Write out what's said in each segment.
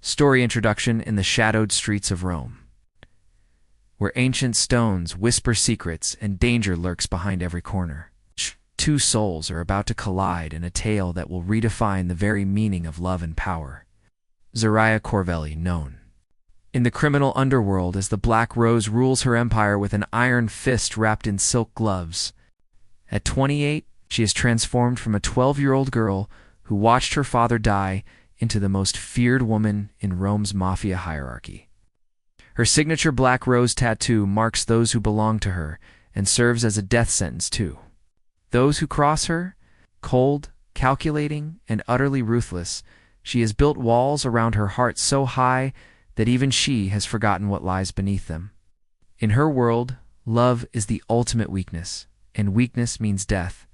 Story introduction in the shadowed streets of Rome, where ancient stones whisper secrets and danger lurks behind every corner. Two souls are about to collide in a tale that will redefine the very meaning of love and power. Zariah Corvelli, known in the criminal underworld as the Black Rose, rules her empire with an iron fist wrapped in silk gloves. At 28, she is transformed from a 12-year-old girl who watched her father die into the most feared woman in Rome's Mafia hierarchy. Her signature Black Rose tattoo marks those who belong to her and serves as a death sentence too. Those who cross her, cold, calculating, and utterly ruthless, she has built walls around her heart so high that even she has forgotten what lies beneath them. In her world, love is the ultimate weakness, and weakness means death.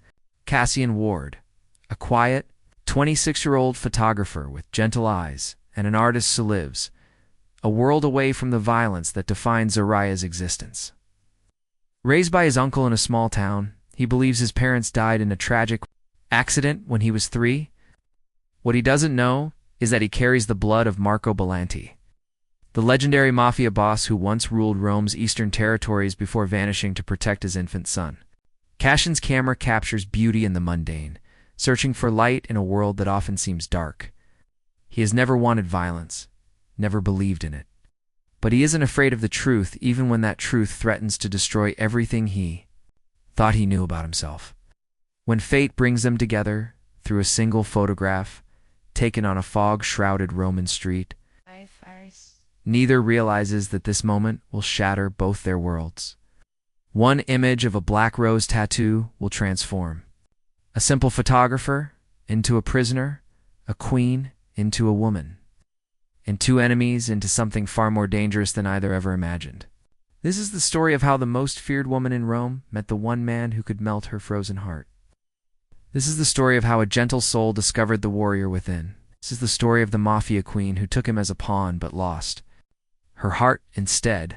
Cassian Ward, a quiet, 26-year-old photographer with gentle eyes and an artist who lives a world away from the violence that defines Zariah's existence. Raised by his uncle in a small town, he believes his parents died in a tragic accident when he was 3. What he doesn't know is that he carries the blood of Marco Bellanti, the legendary Mafia boss who once ruled Rome's eastern territories before vanishing to protect his infant son. Cassian's camera captures beauty in the mundane, searching for light in a world that often seems dark. He has never wanted violence, never believed in it. But he isn't afraid of the truth, even when that truth threatens to destroy everything he thought he knew about himself. When fate brings them together through a single photograph taken on a fog-shrouded Roman street, neither realizes that this moment will shatter both their worlds. One image of a Black Rose tattoo will transform a simple photographer into a prisoner, a queen into a woman, and two enemies into something far more dangerous than either ever imagined. This is the story of how the most feared woman in Rome met the one man who could melt her frozen heart. This is the story of how a gentle soul discovered the warrior within. This is the story of the Mafia queen who took him as a pawn but lost her heart instead.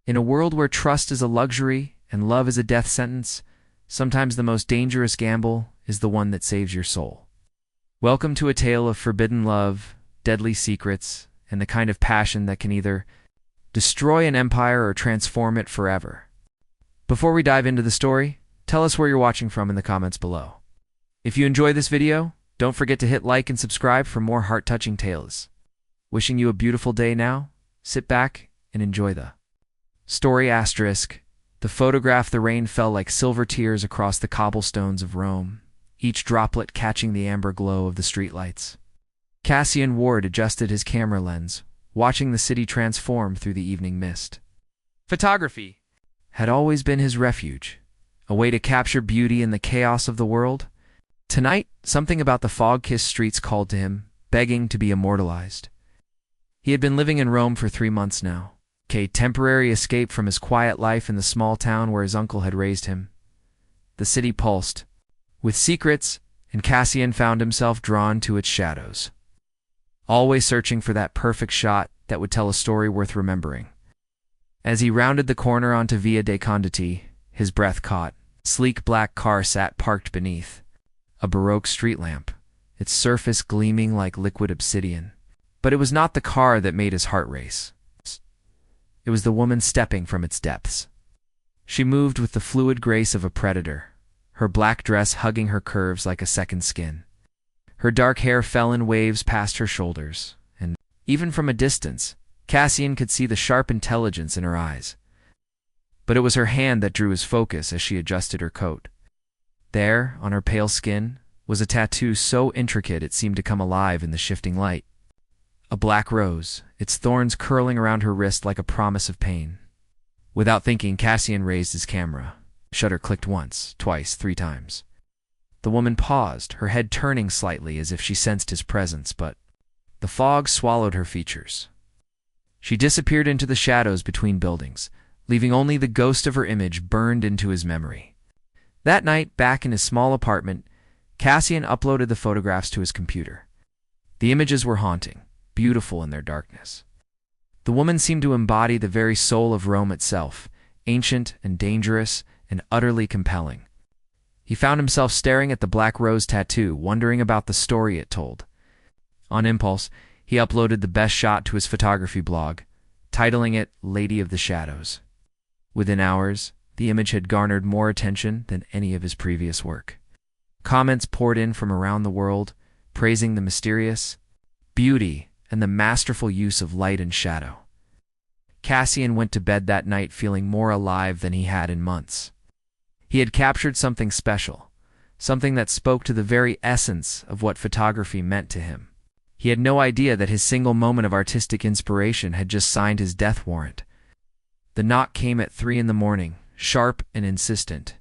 In a world where trust is a luxury and love is a death sentence, sometimes the most dangerous gamble is the one that saves your soul. Welcome to a tale of forbidden love, deadly secrets, and the kind of passion that can either destroy an empire or transform it forever. Before we dive into the story, tell us where you're watching from in the comments below. If you enjoy this video, don't forget to hit like and subscribe for more heart-touching tales. Wishing you a beautiful day now. Sit back and enjoy the story. The photograph. The rain fell like silver tears across the cobblestones of Rome, each droplet catching the amber glow of the streetlights. Cassian Ward adjusted his camera lens, watching the city transform through the evening mist. Photography had always been his refuge, a way to capture beauty in the chaos of the world. Tonight, something about the fog-kissed streets called to him, begging to be immortalized. He had been living in Rome for 3 months now, a temporary escape from his quiet life in the small town where his uncle had raised him. The city pulsed with secrets, and Cassian found himself drawn to its shadows, always searching for that perfect shot that would tell a story worth remembering. As he rounded the corner onto Via dei Condotti, his breath caught. A sleek black car sat parked beneath a Baroque street lamp, its surface gleaming like liquid obsidian. But it was not the car that made his heart race. It was the woman stepping from its depths. She moved with the fluid grace of a predator, her black dress hugging her curves like a second skin. Her dark hair fell in waves past her shoulders, and, even from a distance, Cassian could see the sharp intelligence in her eyes. But it was her hand that drew his focus as she adjusted her coat. There, on her pale skin, was a tattoo so intricate it seemed to come alive in the shifting light. A black rose, its thorns curling around her wrist like a promise of pain. Without thinking, Cassian raised his camera. Shutter clicked once, twice, 3 times. The woman paused, her head turning slightly as if she sensed his presence, but the fog swallowed her features. She disappeared into the shadows between buildings, leaving only the ghost of her image burned into his memory. That night, back in his small apartment, Cassian uploaded the photographs to his computer. The images were haunting, beautiful in their darkness. The woman seemed to embody the very soul of Rome itself, ancient and dangerous and utterly compelling. He found himself staring at the Black Rose tattoo, wondering about the story it told. On impulse, He uploaded the best shot to his photography blog, titling it Lady of the Shadows. Within hours, the image had garnered more attention than any of his previous work. Comments poured in from around the world, praising the mysterious beauty and the masterful use of light and shadow. Cassian went to bed that night feeling more alive than he had in months. He had captured something special, something that spoke to the very essence of what photography meant to him. He had no idea that his single moment of artistic inspiration had just signed his death warrant. The knock came at 3 in the morning, sharp and insistent.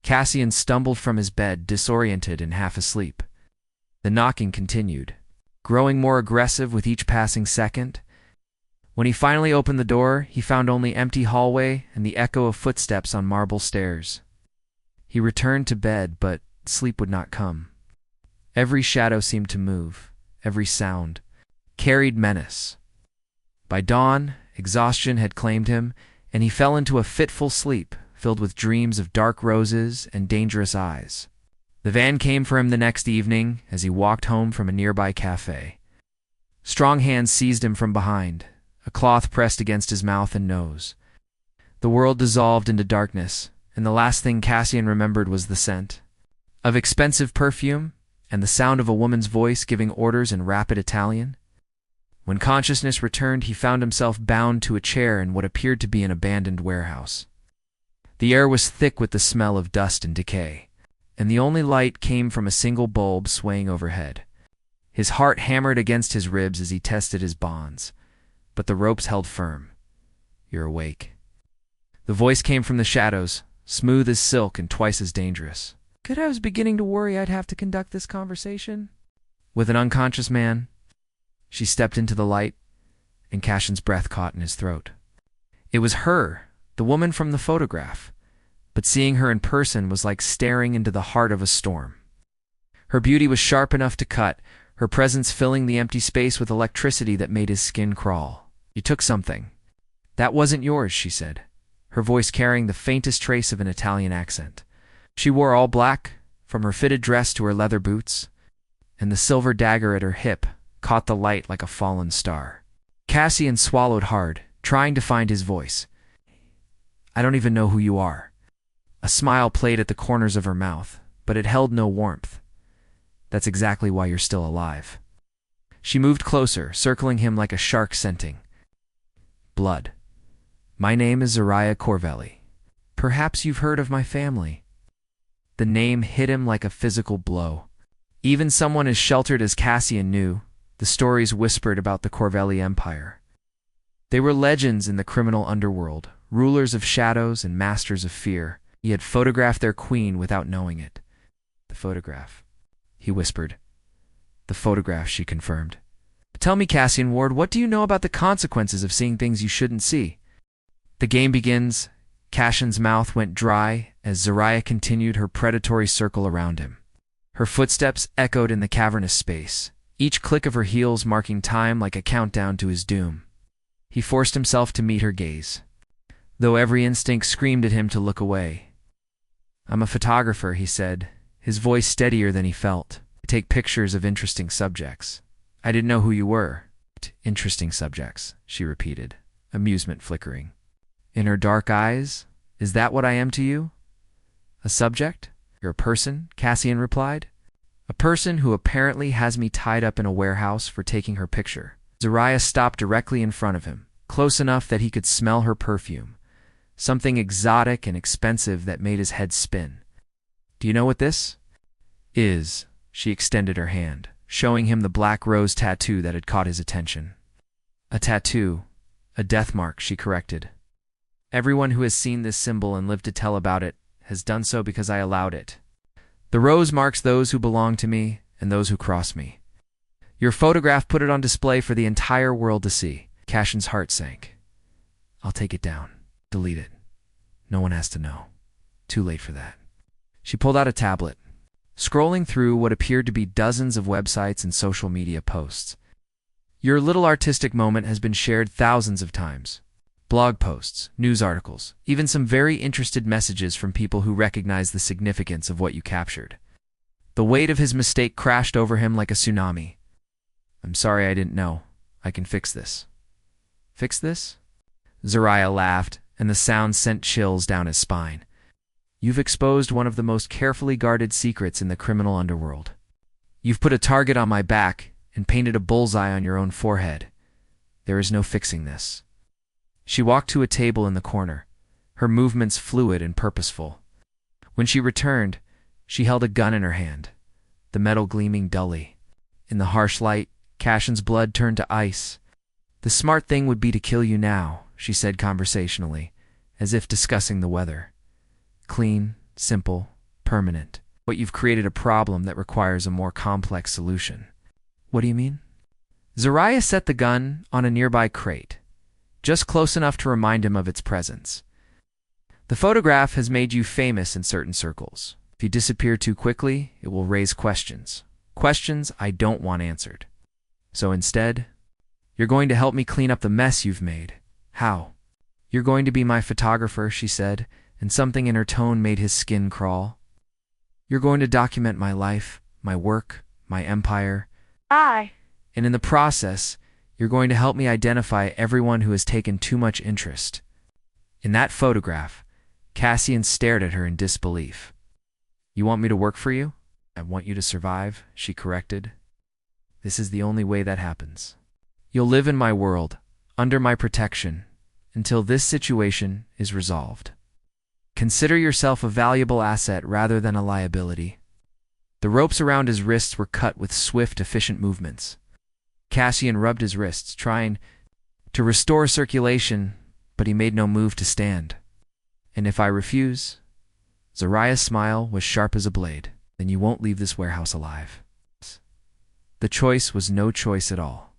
Cassian stumbled from his bed, disoriented and half asleep. The knocking continued, growing more aggressive with each passing second. When he finally opened the door, he found only empty hallway and the echo of footsteps on marble stairs. He returned to bed, but sleep would not come. Every shadow seemed to move, every sound carried menace. By dawn, exhaustion had claimed him, and he fell into a fitful sleep, filled with dreams of dark roses and dangerous eyes. The van came for him the next evening as he walked home from a nearby cafe. Strong hands seized him from behind, a cloth pressed against his mouth and nose. The world dissolved into darkness, and the last thing Cassian remembered was the scent of expensive perfume and the sound of a woman's voice giving orders in rapid Italian. When consciousness returned, he found himself bound to a chair in what appeared to be an abandoned warehouse. The air was thick with the smell of dust and decay, and the only light came from a single bulb swaying overhead. His heart hammered against his ribs as he tested his bonds, but the ropes held firm. "You're awake." The voice came from the shadows, smooth as silk and twice as dangerous. "Good, I was beginning to worry I'd have to conduct this conversation with an unconscious man." She stepped into the light, and Cassian's breath caught in his throat. It was her, the woman from the photograph, but seeing her in person was like staring into the heart of a storm. Her beauty was sharp enough to cut, her presence filling the empty space with electricity that made his skin crawl. "You took something. That wasn't yours," she said, her voice carrying the faintest trace of an Italian accent. She wore all black, from her fitted dress to her leather boots, and the silver dagger at her hip caught the light like a fallen star. Cassian swallowed hard, trying to find his voice. "I don't even know who you are." A smile played at the corners of her mouth, but it held no warmth. "That's exactly why you're still alive." She moved closer, circling him like a shark scenting blood. "My name is Zariah Corvelli. Perhaps you've heard of my family." The name hit him like a physical blow. Even someone as sheltered as Cassian knew the stories whispered about the Corvelli Empire. They were legends in the criminal underworld, rulers of shadows and masters of fear. He had photographed their queen without knowing it. "The photograph," he whispered. "The photograph," she confirmed. "Tell me, Cassian Ward, what do you know about the consequences of seeing things you shouldn't see?" "The game begins." Cassian's mouth went dry as Zariah continued her predatory circle around him. Her footsteps echoed in the cavernous space, each click of her heels marking time like a countdown to his doom. He forced himself to meet her gaze, though every instinct screamed at him to look away. "I'm a photographer," he said, his voice steadier than he felt. "I take pictures of interesting subjects." "I didn't know who you were." "Interesting subjects," she repeated, amusement flickering in her dark eyes. "Is that what I am to you? A subject?" "You're a person," Cassian replied. "A person who apparently has me tied up in a warehouse for taking her picture." Zariah stopped directly in front of him, close enough that he could smell her perfume, something exotic and expensive that made his head spin. "Do you know what this is?" She extended her hand, showing him the black rose tattoo that had caught his attention. "A tattoo, a death mark," she corrected. "Everyone who has seen this symbol and lived to tell about it has done so because I allowed it. The rose marks those who belong to me and those who cross me. Your photograph put it on display for the entire world to see." Cassian's heart sank. "I'll take it down. Delete it. No one has to know. Too late for that." She pulled out a tablet, scrolling through what appeared to be dozens of websites and social media posts. "Your little artistic moment has been shared thousands of times. Blog posts, news articles, even some very interested messages from people who recognize the significance of what you captured." The weight of his mistake crashed over him like a tsunami. I'm sorry I didn't know. I can fix this. Fix this? Zariah laughed, and the sound sent chills down his spine. You've exposed one of the most carefully guarded secrets in the criminal underworld. You've put a target on my back and painted a bullseye on your own forehead. There is no fixing this. She walked to a table in the corner, her movements fluid and purposeful. When she returned, she held a gun in her hand, the metal gleaming dully. In the harsh light, Cassian's blood turned to ice. The smart thing would be to kill you now, she said conversationally, as if discussing the weather. Clean, simple, permanent. But you've created a problem that requires a more complex solution. What do you mean? Zariah set the gun on a nearby crate, just close enough to remind him of its presence. The photograph has made you famous in certain circles. If you disappear too quickly, it will raise questions. Questions I don't want answered. So instead, you're going to help me clean up the mess you've made. How? You're going to be my photographer, she said, and something in her tone made his skin crawl. You're going to document my life, my work, my empire. And in the process, you're going to help me identify everyone who has taken too much interest. In that photograph, Cassian stared at her in disbelief. You want me to work for you? I want you to survive, she corrected. This is the only way that happens. You'll live in my world, under my protection, until this situation is resolved. Consider yourself a valuable asset rather than a liability. The ropes around his wrists were cut with swift, efficient movements. Cassian rubbed his wrists, trying to restore circulation, but he made no move to stand. And if I refuse? Zariah's smile was sharp as a blade. Then you won't leave this warehouse alive. The choice was no choice at all.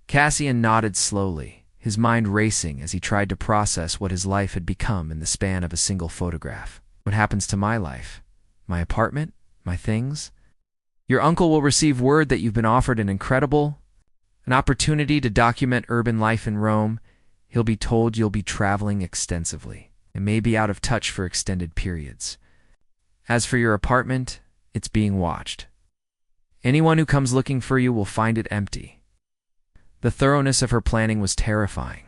Cassian nodded slowly, his mind racing as he tried to process what his life had become in the span of a single photograph. What happens to my life? My apartment? My things? Your uncle will receive word that you've been offered an opportunity to document urban life in Rome. He'll be told you'll be traveling extensively and may be out of touch for extended periods. As for your apartment, it's being watched. Anyone who comes looking for you will find it empty. The thoroughness of her planning was terrifying.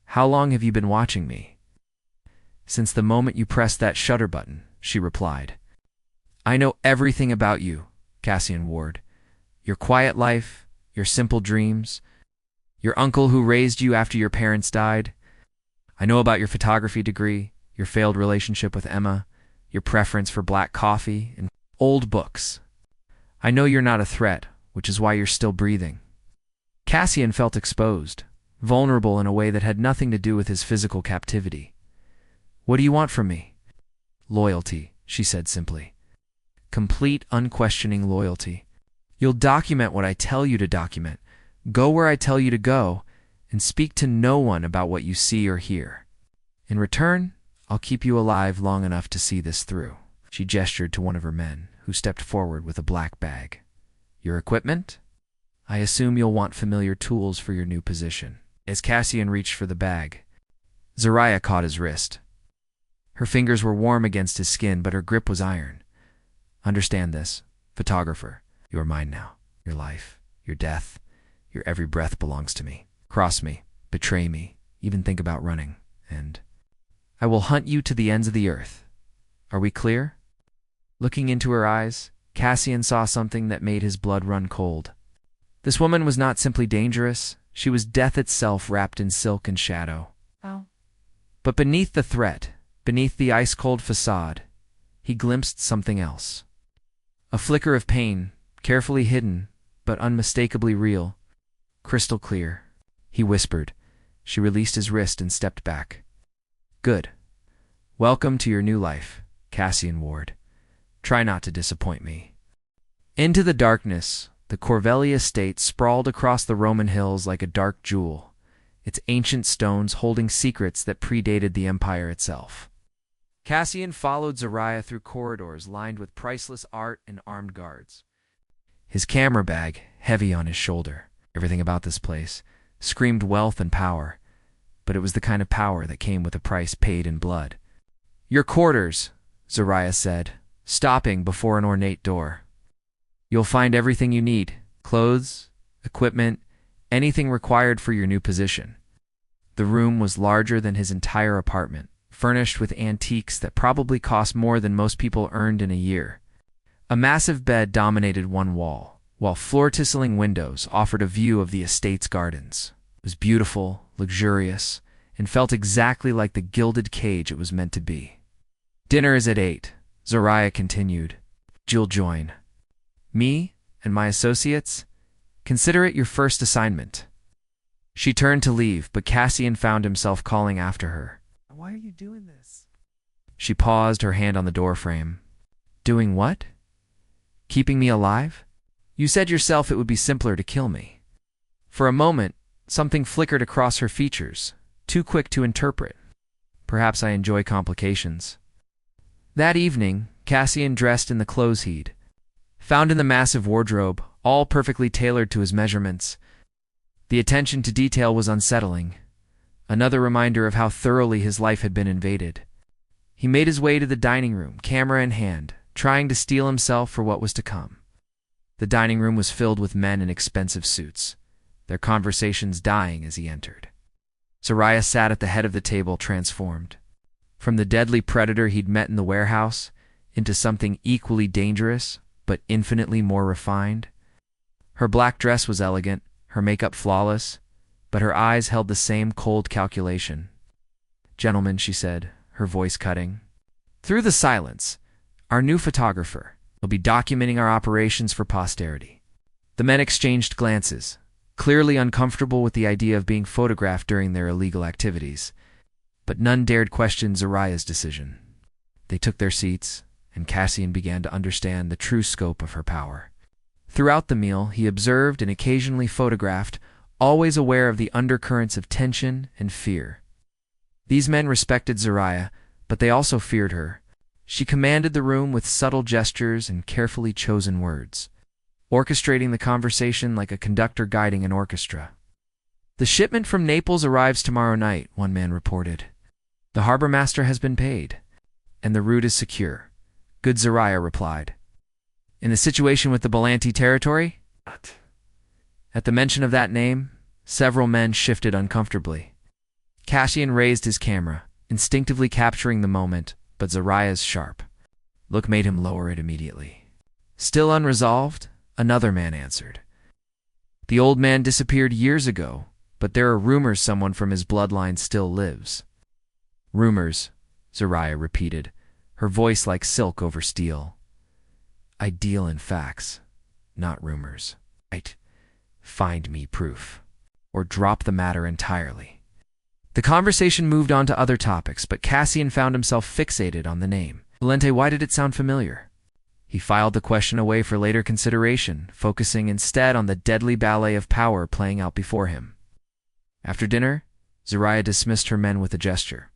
How long have you been watching me? Since the moment you pressed that shutter button, she replied. I know everything about you, Cassian Ward. Your quiet life, your simple dreams, your uncle who raised you after your parents died. I know about your photography degree, your failed relationship with Emma, your preference for black coffee, and old books. I know you're not a threat, which is why you're still breathing. Cassian felt exposed, vulnerable in a way that had nothing to do with his physical captivity. What do you want from me? Loyalty, she said simply. Complete, unquestioning loyalty. You'll document what I tell you to document, go where I tell you to go, and speak to no one about what you see or hear. In return, I'll keep you alive long enough to see this through. She gestured to one of her men, who stepped forward with a black bag. Your equipment? I assume you'll want familiar tools for your new position. As Cassian reached for the bag, Zariah caught his wrist. Her fingers were warm against his skin, but her grip was iron. Understand this, photographer. You are mine now. Your life, your death, your every breath belongs to me. Cross me, betray me, even think about running, and I will hunt you to the ends of the earth. Are we clear? Looking into her eyes, Cassian saw something that made his blood run cold. This woman was not simply dangerous, she was death itself wrapped in silk and shadow. Oh. But beneath the threat, beneath the ice-cold facade, he glimpsed something else. A flicker of pain, carefully hidden, but unmistakably real. Crystal clear. He whispered. She released his wrist and stepped back. Good. Welcome to your new life, Cassian Ward. Try not to disappoint me. Into the darkness, the Corvelli estate sprawled across the Roman hills like a dark jewel, its ancient stones holding secrets that predated the empire itself. Cassian followed Zariah through corridors lined with priceless art and armed guards. His camera bag heavy on his shoulder. Everything about this place screamed wealth and power, but it was the kind of power that came with a price paid in blood. Your quarters, Zariah said, stopping before an ornate door. You'll find everything you need, clothes, equipment, anything required for your new position. The room was larger than his entire apartment, furnished with antiques that probably cost more than most people earned in a year. A massive bed dominated one wall, while floor-tisseling windows offered a view of the estate's gardens. It was beautiful, luxurious, and felt exactly like the gilded cage it was meant to be. "Dinner is at 8, Zariah continued. "You'll join. Me and my associates? Consider it your first assignment." She turned to leave, but Cassian found himself calling after her. "Why are you doing this?" She paused, her hand on the doorframe. "Doing what? Keeping me alive? You said yourself it would be simpler to kill me." For a moment, something flickered across her features, too quick to interpret. "Perhaps I enjoy complications." That evening, Cassian dressed in the clothes he'd found in the massive wardrobe, all perfectly tailored to his measurements. The attention to detail was unsettling, another reminder of how thoroughly his life had been invaded. He made his way to the dining room, camera in hand, trying to steel himself for what was to come. The dining room was filled with men in expensive suits, their conversations dying as he entered. Zariah sat at the head of the table, transformed. From the deadly predator he'd met in the warehouse into something equally dangerous, but infinitely more refined. Her black dress was elegant, her makeup flawless, but her eyes held the same cold calculation. "Gentlemen," she said, her voice cutting. "Through the silence, our new photographer will be documenting our operations for posterity." The men exchanged glances, clearly uncomfortable with the idea of being photographed during their illegal activities, but none dared question Zariah's decision. They took their seats, and Cassian began to understand the true scope of her power. Throughout the meal, he observed and occasionally photographed, always aware of the undercurrents of tension and fear. These men respected Zariah, but they also feared her. She commanded the room with subtle gestures and carefully chosen words, orchestrating the conversation like a conductor guiding an orchestra. "The shipment from Naples arrives tomorrow night," one man reported. "The harbor master has been paid, and the route is secure." "Good," Zariah replied. "In the situation with the Belanti territory?" At the mention of that name, several men shifted uncomfortably. Cassian raised his camera, instinctively capturing the moment, but Zariah's sharp look made him lower it immediately. "Still unresolved?" another man answered. "The old man disappeared years ago, but there are rumors someone from his bloodline still lives." "Rumors," Zariah repeated, her voice like silk over steel. "I deal in facts, not rumors. Right. Find me proof, or drop the matter entirely." The conversation moved on to other topics, but Cassian found himself fixated on the name. "Valente, why did it sound familiar?" He filed the question away for later consideration, focusing instead on the deadly ballet of power playing out before him. After dinner, Zariah dismissed her men with a gesture.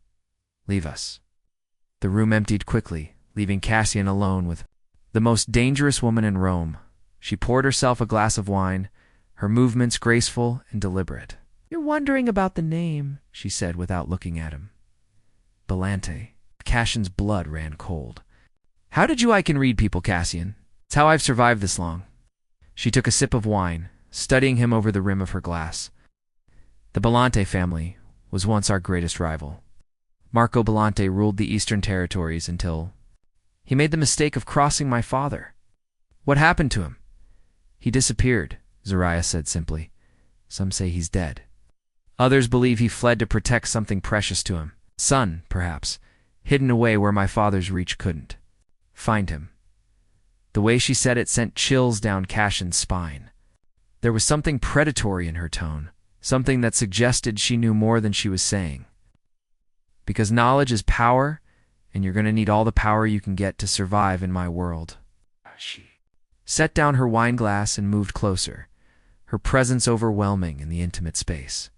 "Leave us." The room emptied quickly, leaving Cassian alone with the most dangerous woman in Rome. She poured herself a glass of wine, her movements graceful and deliberate. "You're wondering about the name," she said without looking at him. "Belanti." Cassian's blood ran cold. "How did you? I can read people, Cassian. It's how I've survived this long." She took a sip of wine, studying him over the rim of her glass. "The Belanti family was once our greatest rival. Marco Belanti ruled the Eastern Territories until he made the mistake of crossing my father." "What happened to him?" "He disappeared," Zariah said simply. "Some say he's dead. Others believe he fled to protect something precious to him. Son, perhaps, hidden away where my father's reach couldn't. Find him." The way she said it sent chills down Cassian's spine. There was something predatory in her tone, something that suggested she knew more than she was saying. "Because knowledge is power, and you're going to need all the power you can get to survive in my world." She set down her wine glass and moved closer, her presence overwhelming in the intimate space.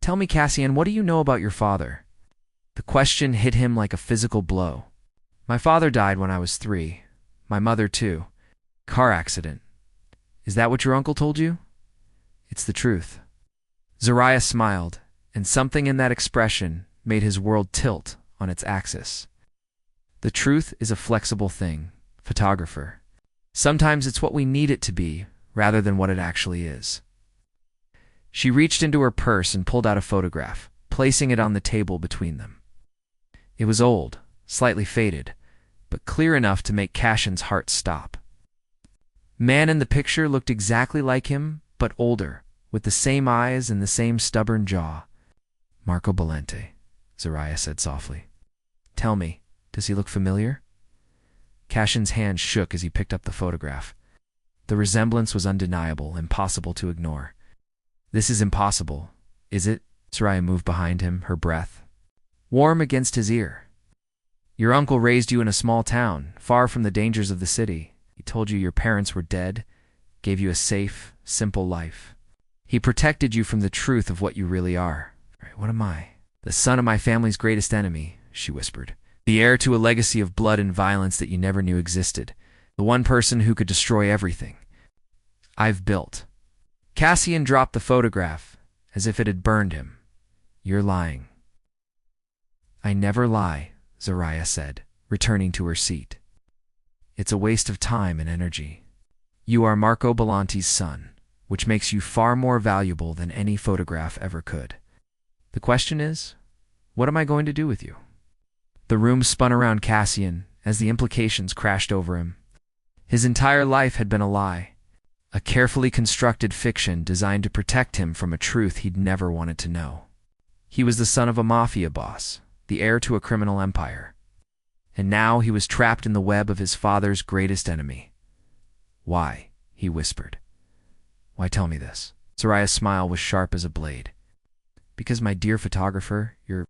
"Tell me, Cassian, what do you know about your father?" The question hit him like a physical blow. "My father died when I was 3. My mother, too. Car accident. Is that what your uncle told you?" "It's the truth." Zariah smiled, and something in that expression made his world tilt on its axis. The truth is a flexible thing, photographer. Sometimes it's what we need it to be, rather than what it actually is. She reached into her purse and pulled out a photograph, placing it on the table between them. It was old, slightly faded, but clear enough to make Cassian's heart stop. Man in the picture looked exactly like him, but older, with the same eyes and the same stubborn jaw. "Marco Bolente," Zariah said softly. "Tell me, does he look familiar?" Cassian's hand shook as he picked up the photograph. The resemblance was undeniable, impossible to ignore. "This is impossible, is it?" Zariah moved behind him, her breath warm against his ear. "Your uncle raised you in a small town, far from the dangers of the city. He told you your parents were dead, gave you a safe, simple life. He protected you from the truth of what you really are." "What am I?" "The son of my family's greatest enemy," she whispered. "The heir to a legacy of blood and violence that you never knew existed. The one person who could destroy everything I've built." Cassian dropped the photograph, as if it had burned him. "You're lying." "I never lie," Zariah said, returning to her seat. "It's a waste of time and energy. You are Marco Bolante's son, which makes you far more valuable than any photograph ever could. The question is, what am I going to do with you?" The room spun around Cassian as the implications crashed over him. His entire life had been a lie, a carefully constructed fiction designed to protect him from a truth he'd never wanted to know. He was the son of a mafia boss, the heir to a criminal empire. And now he was trapped in the web of his father's greatest enemy. "Why?" he whispered. "Why tell me this?" Zariah's smile was sharp as a blade. "Because, my dear photographer, you're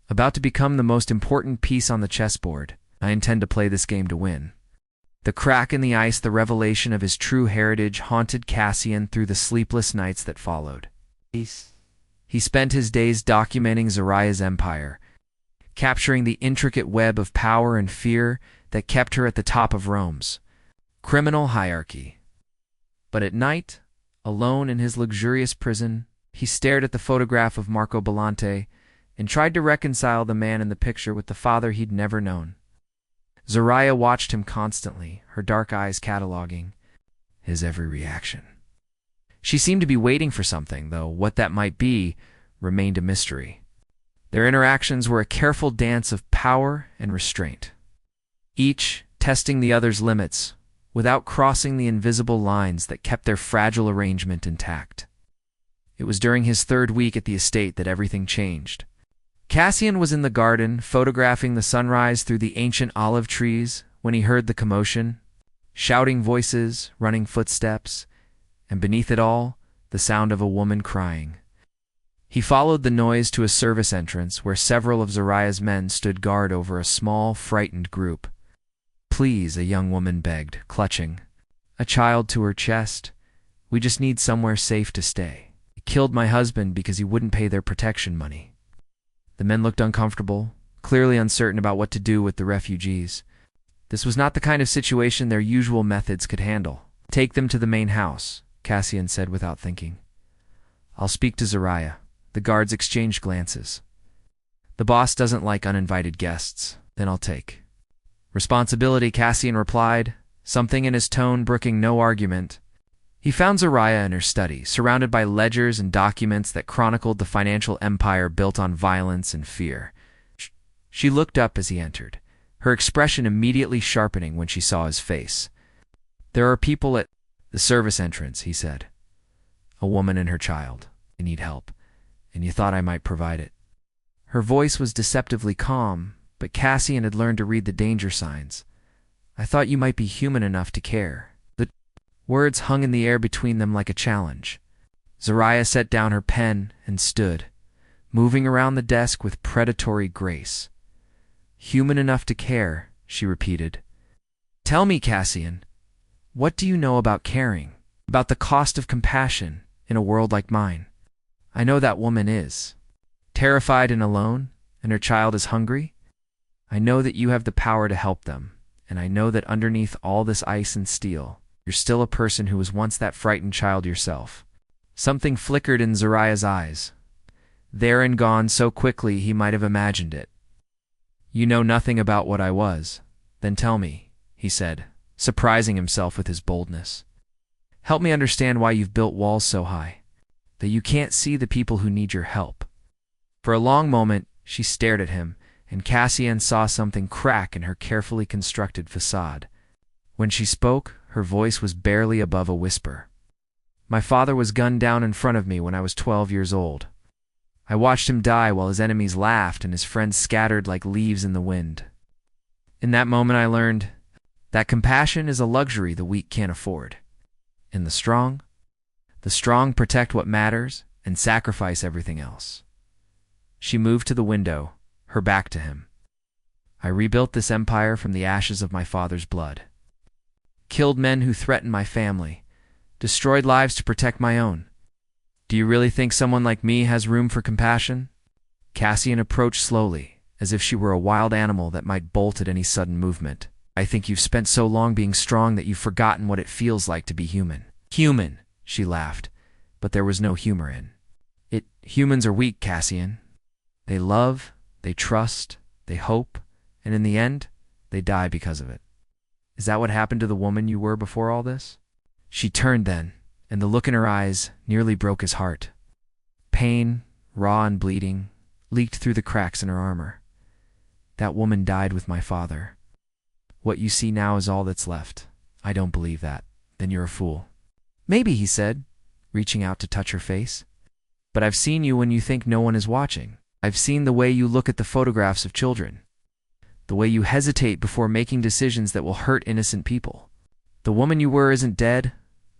about to become the most important piece on the chessboard. I intend to play this game to win." The crack in the ice, the revelation of his true heritage, haunted Cassian through the sleepless nights that followed. He spent his days documenting Zariah's empire, capturing the intricate web of power and fear that kept her at the top of Rome's criminal hierarchy. But at night, alone in his luxurious prison, he stared at the photograph of Marco Bolante and tried to reconcile the man in the picture with the father he'd never known. Zariah watched him constantly, her dark eyes cataloging his every reaction. She seemed to be waiting for something, though what that might be remained a mystery. Their interactions were a careful dance of power and restraint, each testing the other's limits without crossing the invisible lines that kept their fragile arrangement intact. It was during his third week at the estate that everything changed. Cassian was in the garden, photographing the sunrise through the ancient olive trees, when he heard the commotion, shouting voices, running footsteps, and beneath it all, the sound of a woman crying. He followed the noise to a service entrance where several of Zariah's men stood guard over a small, frightened group. "Please," a young woman begged, clutching a child to her chest. "We just need somewhere safe to stay. They killed my husband because he wouldn't pay their protection money." The men looked uncomfortable, clearly uncertain about what to do with the refugees. This was not the kind of situation their usual methods could handle. "Take them to the main house," Cassian said without thinking. "I'll speak to Zariah." The guards exchanged glances. "The boss doesn't like uninvited guests." "Then I'll take responsibility," Cassian replied, something in his tone brooking no argument. He found Zariah in her study, surrounded by ledgers and documents that chronicled the financial empire built on violence and fear. She looked up as he entered, her expression immediately sharpening when she saw his face. "There are people at the service entrance," he said. "A woman and her child. They need help, and you thought I might provide it." Her voice was deceptively calm, but Cassian had learned to read the danger signs. "I thought you might be human enough to care." The words hung in the air between them like a challenge. Zariah set down her pen and stood, moving around the desk with predatory grace. "Human enough to care," she repeated. "Tell me, Cassian, what do you know about caring, about the cost of compassion in a world like mine? I know that woman is terrified and alone, and her child is hungry. I know that you have the power to help them, and I know that underneath all this ice and steel, you're still a person who was once that frightened child yourself." Something flickered in Zariah's eyes, there and gone so quickly he might have imagined it. "You know nothing about what I was. Then tell me," he said, surprising himself with his boldness. "Help me understand why you've built walls so high. that you can't see the people who need your help. For a long moment, she stared at him, and Cassian saw something crack in her carefully constructed facade. When she spoke, her voice was barely above a whisper. My father was gunned down in front of me when I was 12 years old. I watched him die while his enemies laughed and his friends scattered like leaves in the wind. In that moment I learned that compassion is a luxury the weak can't afford. And the strong protect what matters and sacrifice everything else. She moved to the window, her back to him. I rebuilt this empire from the ashes of my father's blood. Killed men who threatened my family. Destroyed lives to protect my own. Do you really think someone like me has room for compassion? Cassian approached slowly, as if she were a wild animal that might bolt at any sudden movement. I think you've spent so long being strong that you've forgotten what it feels like to be human. Human, she laughed, but there was no humor in it. Humans are weak, Cassian. They love, they trust, they hope, and in the end, they die because of it. Is that what happened to the woman you were before all this? She turned then, and the look in her eyes nearly broke his heart. Pain, raw and bleeding, leaked through the cracks in her armor. That woman died with my father. What you see now is all that's left. I don't believe that. Then you're a fool. Maybe, he said, reaching out to touch her face. But I've seen you when you think no one is watching. I've seen the way you look at the photographs of children. The way you hesitate before making decisions that will hurt innocent people. The woman you were isn't dead,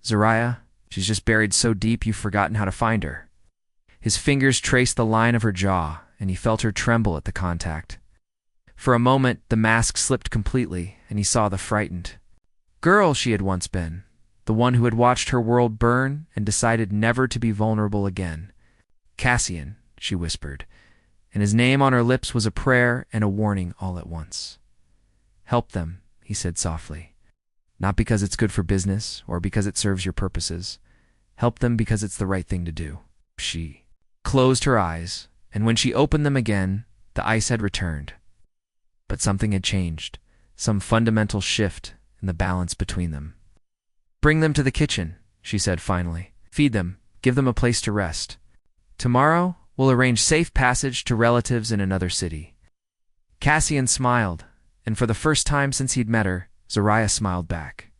Zariah. She's just buried so deep you've forgotten how to find her. His fingers traced the line of her jaw, and he felt her tremble at the contact. For a moment, the mask slipped completely, and he saw the frightened girl she had once been, the one who had watched her world burn and decided never to be vulnerable again. Cassian, she whispered, and his name on her lips was a prayer and a warning all at once. Help them, he said softly. Not because it's good for business or because it serves your purposes. Help them because it's the right thing to do. She closed her eyes, and when she opened them again, the ice had returned. But something had changed, some fundamental shift in the balance between them. Bring them to the kitchen, she said finally. Feed them, give them a place to rest. Tomorrow, we'll arrange safe passage to relatives in another city. Cassian smiled, and for the first time since he'd met her, Zariah smiled back.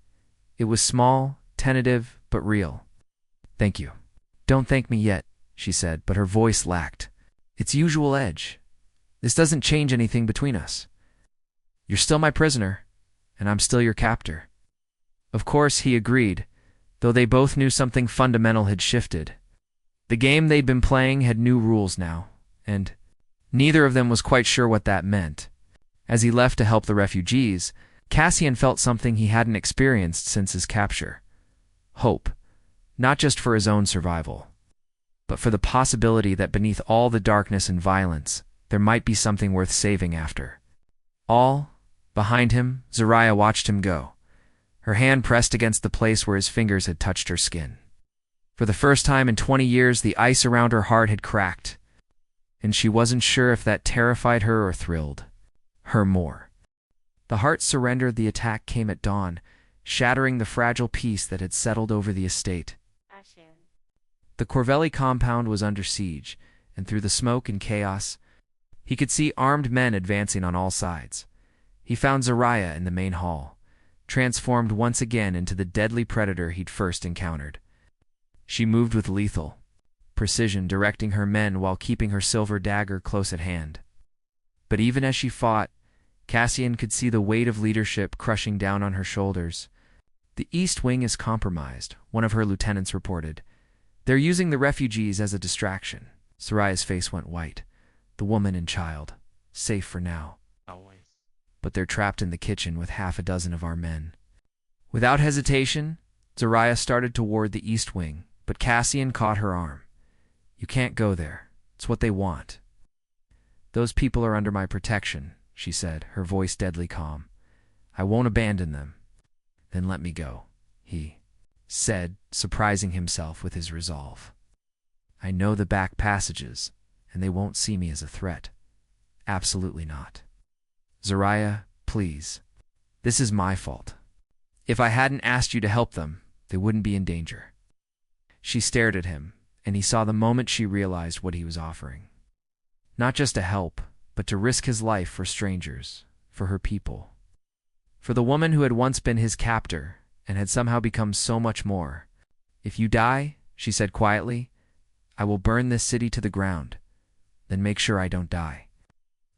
It was small, tentative, but real. Thank you. Don't thank me yet, she said, but her voice lacked its usual edge. This doesn't change anything between us. You're still my prisoner, and I'm still your captor. Of course, he agreed, though they both knew something fundamental had shifted. The game they'd been playing had new rules now, and neither of them was quite sure what that meant. As he left to help the refugees, Cassian felt something he hadn't experienced since his capture. Hope, not just for his own survival, but for the possibility that beneath all the darkness and violence, there might be something worth saving after. Behind him, Zariah watched him go, her hand pressed against the place where his fingers had touched her skin. For the first time in 20 years, the ice around her heart had cracked, and she wasn't sure if that terrified her or thrilled her more. The heart surrendered. The attack came at dawn, shattering the fragile peace that had settled over the estate. The Corvelli compound was under siege, and through the smoke and chaos, he could see armed men advancing on all sides. He found Zariah in the main hall, transformed once again into the deadly predator he'd first encountered. She moved with lethal precision, directing her men while keeping her silver dagger close at hand. But even as she fought, Cassian could see the weight of leadership crushing down on her shoulders. The East Wing is compromised, one of her lieutenants reported. They're using the refugees as a distraction. Zariah's face went white. The woman and child, safe for now. Always. But they're trapped in the kitchen with half a dozen of our men. Without hesitation, Zariah started toward the East Wing, but Cassian caught her arm. You can't go there. It's what they want. Those people are under my protection, she said, her voice deadly calm. I won't abandon them. Then let me go, he said, surprising himself with his resolve. I know the back passages, and they won't see me as a threat. Absolutely not. Zariah, please. This is my fault. If I hadn't asked you to help them, they wouldn't be in danger. She stared at him, and he saw the moment she realized what he was offering. Not just to help, but to risk his life for strangers, for her people. For the woman who had once been his captor and had somehow become so much more. "If you die," she said quietly, "I will burn this city to the ground. Then make sure I don't die."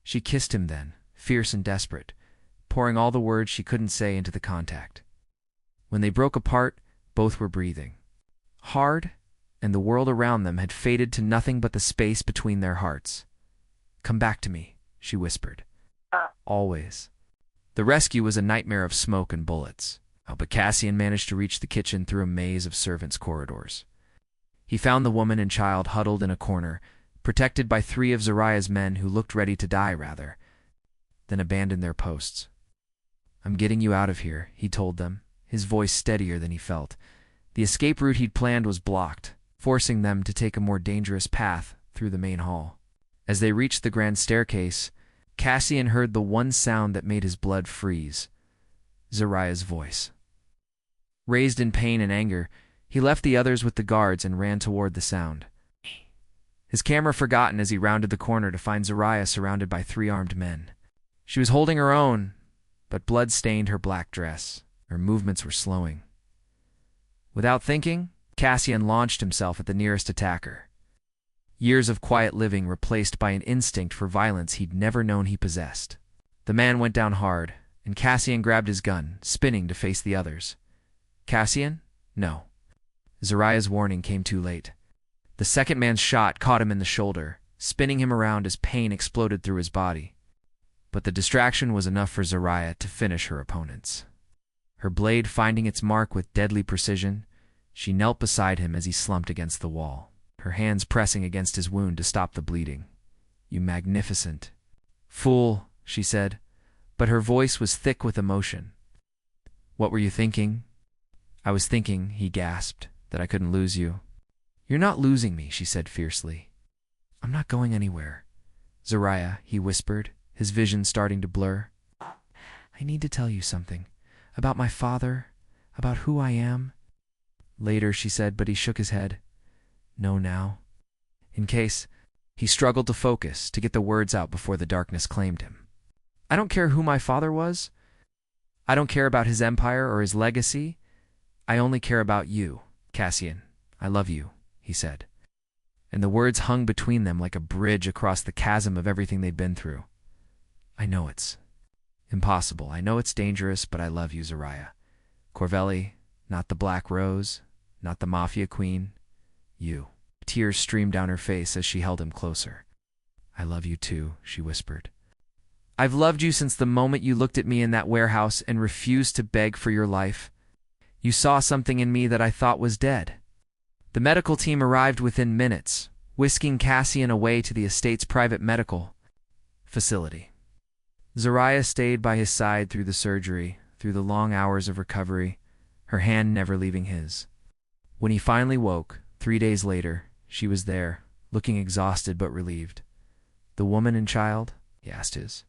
She kissed him then, fierce and desperate, pouring all the words she couldn't say into the contact. When they broke apart, both were breathing hard, and the world around them had faded to nothing but the space between their hearts. "Come back to me," she whispered. "Always." The rescue was a nightmare of smoke and bullets. But Cassian managed to reach the kitchen through a maze of servants' corridors. He found the woman and child huddled in a corner, protected by 3 of Zariah's men who looked ready to die, rather, then abandoned their posts. "I'm getting you out of here," he told them, his voice steadier than he felt. The escape route he'd planned was blocked, forcing them to take a more dangerous path through the main hall. As they reached the grand staircase, Cassian heard the one sound that made his blood freeze: Zariah's voice. Raised in pain and anger, he left the others with the guards and ran toward the sound. His camera forgotten as he rounded the corner to find Zariah surrounded by 3 armed men. She was holding her own, but blood stained her black dress. Her movements were slowing. Without thinking, Cassian launched himself at the nearest attacker. Years of quiet living replaced by an instinct for violence he'd never known he possessed. The man went down hard, and Cassian grabbed his gun, spinning to face the others. "Cassian? No." Zariah's warning came too late. The second man's shot caught him in the shoulder, spinning him around as pain exploded through his body. But the distraction was enough for Zariah to finish her opponents. Her blade finding its mark with deadly precision, she knelt beside him as he slumped against the wall, her hands pressing against his wound to stop the bleeding. "You magnificent fool," she said, but her voice was thick with emotion. "What were you thinking?" "I was thinking," he gasped, "that I couldn't lose you." "You're not losing me," she said fiercely. "I'm not going anywhere." "Zariah," he whispered, his vision starting to blur. "I need to tell you something. About my father, about who I am." "Later," she said, but he shook his head. "No, now." In case, he struggled to focus, to get the words out before the darkness claimed him. "I don't care who my father was. I don't care about his empire or his legacy. I only care about you, Cassian. I love you," he said. And the words hung between them like a bridge across the chasm of everything they'd been through. "I know it's impossible. I know it's dangerous, but I love you, Zariah. Corvelli, not the Black Rose, not the Mafia Queen. You." Tears streamed down her face as she held him closer. "I love you too," she whispered. "I've loved you since the moment you looked at me in that warehouse and refused to beg for your life. You saw something in me that I thought was dead." The medical team arrived within minutes, whisking Cassian away to the estate's private medical facility. Zariah stayed by his side through the surgery, through the long hours of recovery, her hand never leaving his. When he finally woke, 3 days later, she was there, looking exhausted but relieved. "The woman and child?" he asked, his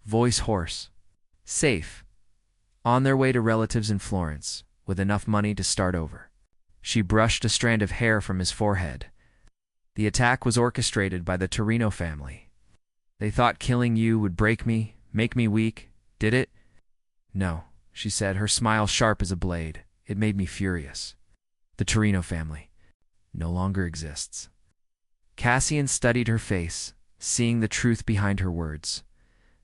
voice hoarse. "Safe. On their way to relatives in Florence, with enough money to start over." She brushed a strand of hair from his forehead. "The attack was orchestrated by the Torino family. They thought killing you would break me, make me weak. Did it?" "No," she said, her smile sharp as a blade. "It made me furious. The Torino family no longer exists." Cassian studied her face, seeing the truth behind her words.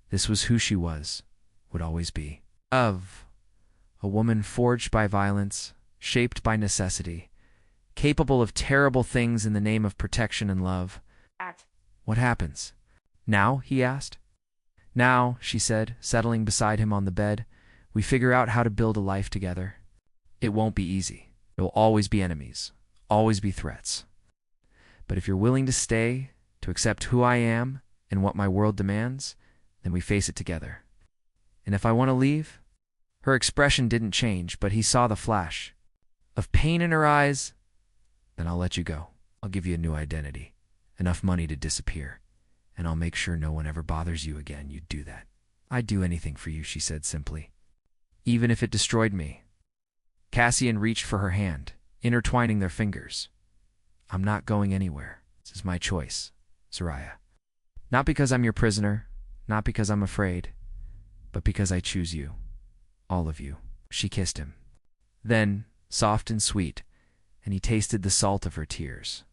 This was who she was, would always be. A woman forged by violence, shaped by necessity, capable of terrible things in the name of protection and love. "What happens now?" he asked. "Now," she said, settling beside him on the bed, "we figure out how to build a life together. It won't be easy. There will always be enemies, always be threats. But if you're willing to stay, to accept who I am and what my world demands, then we face it together. And if I want to leave?" Her expression didn't change, but he saw the flash of pain in her eyes. "Then I'll let you go. I'll give you a new identity, enough money to disappear, and I'll make sure no one ever bothers you again. You'd do that." "I'd do anything for you," she said simply, "even if it destroyed me." Cassian reached for her hand, intertwining their fingers. I'm not going anywhere. This is my choice, Zariah. Not because I'm your prisoner, not because I'm afraid, but because I choose you. All of you. She kissed him. Then, soft and sweet, and he tasted the salt of her tears.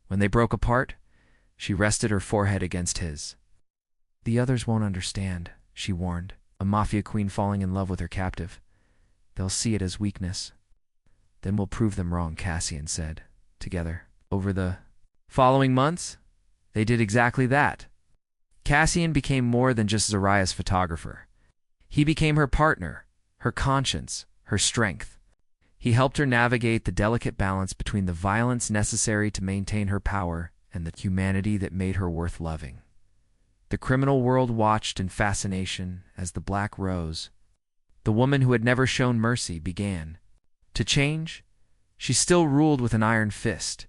When they broke apart, she rested her forehead against his. The others won't understand, she warned, a Mafia queen falling in love with her captive. They'll see it as weakness. Then we'll prove them wrong, Cassian said, together. Over the following months, they did exactly that. Cassian became more than just Zariah's photographer. He became her partner, her conscience, her strength. He helped her navigate the delicate balance between the violence necessary to maintain her power and the humanity that made her worth loving. The criminal world watched in fascination as the Black Rose, the woman who had never shown mercy, began to change. She still ruled with an iron fist,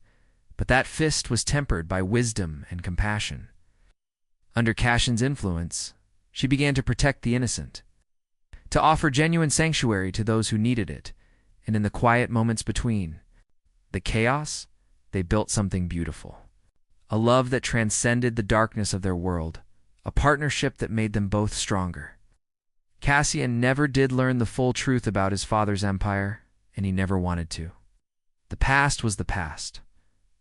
but that fist was tempered by wisdom and compassion. Under Cassian's influence, she began to protect the innocent, to offer genuine sanctuary to those who needed it, and in the quiet moments between the chaos, they built something beautiful. A love that transcended the darkness of their world, a partnership that made them both stronger. Cassian never did learn the full truth about his father's empire, and he never wanted to. The past was the past.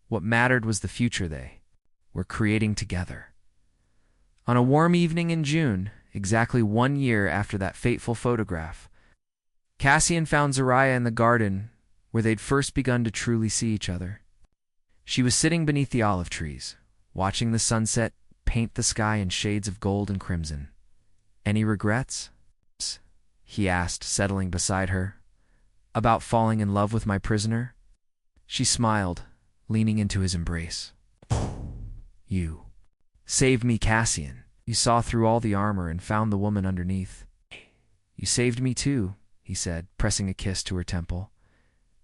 What mattered was the future they were creating together. On a warm evening in June, exactly 1 year after that fateful photograph, Cassian found Zariah in the garden where they'd first begun to truly see each other. She was sitting beneath the olive trees, watching the sunset paint the sky in shades of gold and crimson. "Any regrets?" he asked, settling beside her. "About falling in love with my prisoner?" She smiled, leaning into his embrace. "You saved me, Cassian. You saw through all the armor and found the woman underneath." "You saved me too," he said, pressing a kiss to her temple.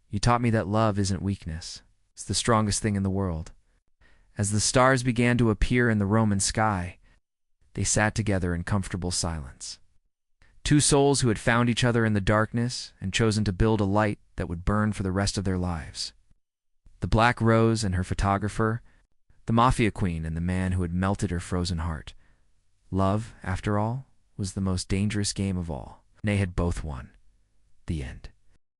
"You taught me that love isn't weakness. It's the strongest thing in the world." As the stars began to appear in the Roman sky, they sat together in comfortable silence. Two souls who had found each other in the darkness and chosen to build a light that would burn for the rest of their lives. The Black Rose and her photographer, the Mafia queen and the man who had melted her frozen heart. Love, after all, was the most dangerous game of all. They had both won. The end.